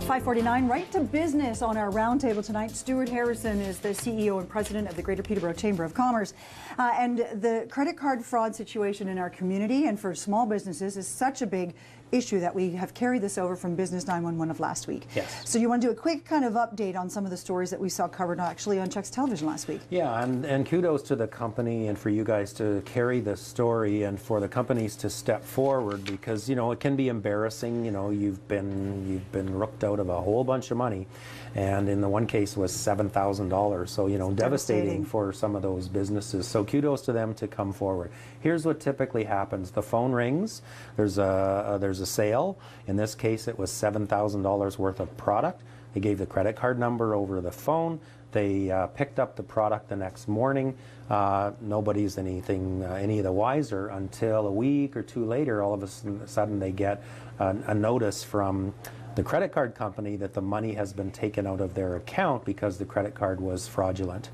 5:49, right to business on our roundtable tonight. Stuart Harrison is the CEO and president of the Greater Peterborough Chamber of Commerce. And the credit card fraud situation in our community and for small businesses is such a big issue that we have carried this over from Business 911 of last week. Yes. So you want to do a quick kind of update on some of the stories that we saw covered actually on Chuck's television last week. Yeah, and kudos to the company and for you guys to carry this story and for the companies to step forward because, you know, it can be embarrassing. You know, you've been rooked out of a whole bunch of money, and in the one case was $7,000. So, you know, devastating for some of those businesses. So kudos to them to come forward. Here's what typically happens. The phone rings, there's a sale. In this case, it was $7,000 worth of product. They gave the credit card number over the phone. They picked up the product the next morning. Nobody's any the wiser until a week or two later, all of a sudden they get a notice from the credit card company that the money has been taken out of their account because the credit card was fraudulent.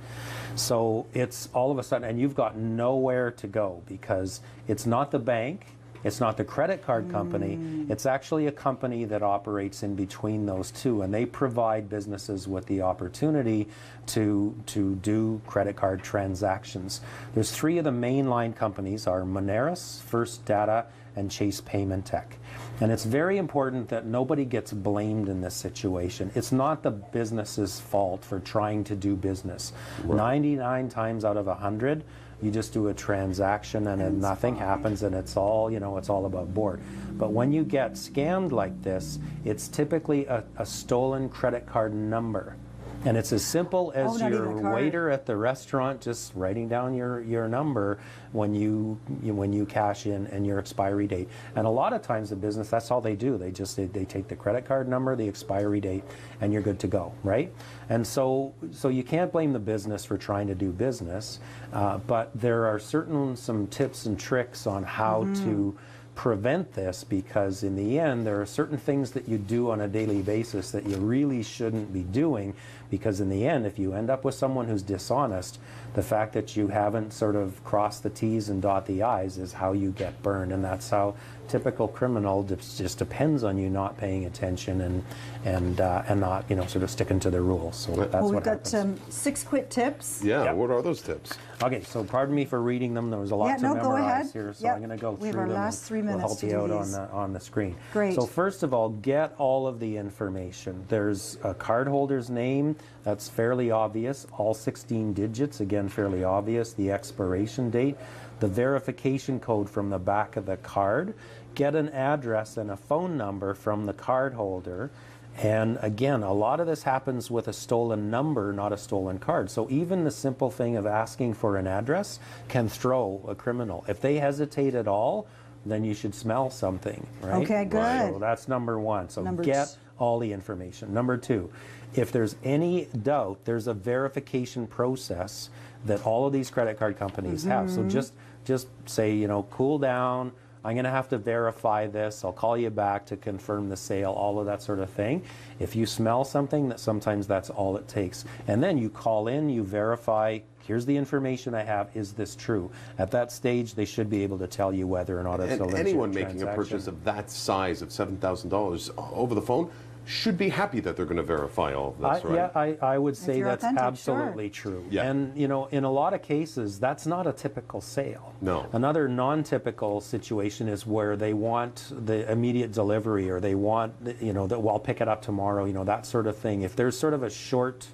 So it's all of a sudden, and you've got nowhere to go because it's not the bank, it's not the credit card company, it's actually a company that operates in between those two, and they provide businesses with the opportunity to do credit card transactions. There's three of the mainline companies are Moneris, First Data, and Chase Payment Tech. And it's very important that nobody gets blamed in this situation. It's not the business's fault for trying to do business. Right. 99 times out of 100, you just do a transaction and then nothing happens and it's all, you know, it's all above board. But when you get scammed like this, it's typically a stolen credit card number. And it's as simple as your waiter at the restaurant just writing down your number when you cash in and your expiry date. And a lot of times the business, that's all they do. They take the credit card number, the expiry date, and you're good to go, right? And so you can't blame the business for trying to do business, but there are some tips and tricks on how to prevent this, because in the end there are certain things that you do on a daily basis that you really shouldn't be doing, because in the end if you end up with someone who's dishonest, the fact that you haven't sort of crossed the T's and dot the I's is how you get burned. And that's how typical criminal just depends on you not paying attention and not, you know, sort of sticking to the rules. So that's we've got 6 quick tips. Yeah, what are those tips? Okay, so pardon me for reading them. There was a lot to memorize here, so I'm going to go through them. We have our last 3 minutes. We'll help you out on the screen. Great. So first of all, get all of the information. There's a cardholder's name. That's fairly obvious. All 16 digits, again, fairly obvious. The expiration date. The verification code from the back of the card. Get an address and a phone number from the cardholder. And again, a lot of this happens with a stolen number, not a stolen card. So even the simple thing of asking for an address can throw a criminal. If they hesitate at all, then you should smell something, right? Okay, good. So that's number one. So get all the information. Number 2, if there's any doubt, there's a verification process that all of these credit card companies have. So just say, you know, cool down. I'm going to have to verify this. I'll call you back to confirm the sale, all of that sort of thing. If you smell something, sometimes that's all it takes. And then you call in, you verify, here's the information I have, is this true? At that stage, they should be able to tell you whether or not it's a legit transaction. Anyone making a purchase of that size of $7,000 over the phone should be happy that they're going to verify all of this, right? Yeah, I would say that's absolutely true. Yeah. And, you know, in a lot of cases, that's not a typical sale. No. Another non-typical situation is where they want the immediate delivery, or they want, you know, that well, I'll pick it up tomorrow, you know, that sort of thing. If there's sort of a short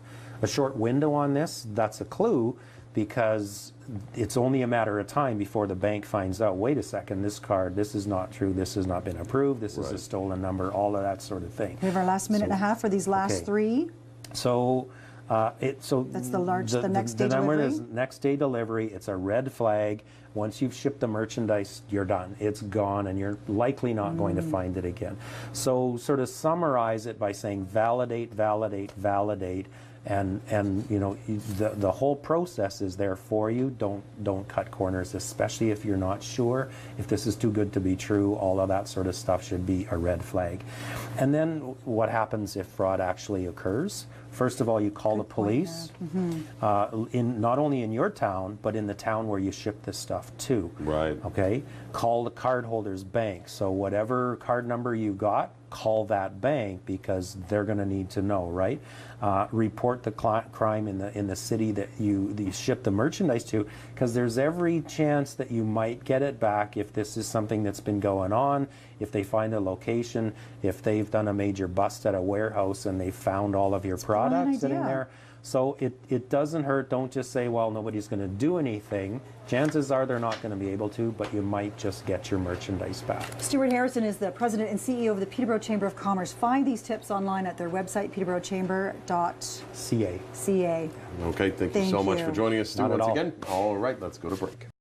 window on this, that's a clue, because it's only a matter of time before the bank finds out, wait a second, this card, this is not true, this has not been approved, this is a stolen number, all of that sort of thing. We have our last minute and a half for these last 3. So that's the next day delivery? The number is next day delivery. It's a red flag. Once you've shipped the merchandise, you're done. It's gone, and you're likely not going to find it again. So sort of summarize it by saying validate, validate, validate, and you know, the whole process is there for you. Don't cut corners, especially if you're not sure if this is too good to be true. All of that sort of stuff should be a red flag. And then what happens if fraud actually occurs? First of all, you call the police, not only in your town, but in the town where you ship this stuff to. Right. Okay? Call the cardholder's bank. So whatever card number you got, call that bank because they're going to need to know, right? Report the crime in the city that you ship the merchandise to, because there's every chance that you might get it back if this is something that's been going on, if they find a location, if they've done a major bust at a warehouse and they found all of your products sitting there. So it doesn't hurt. Don't just say, well, nobody's going to do anything. Chances are they're not going to be able to, but you might just get your merchandise back. Stuart Harrison is the president and CEO of the Peterborough Chamber of Commerce. Find these tips online at their website, peterboroughchamber.ca. Okay, thank you so much for joining us, Stu, once all. again. All right, let's go to break.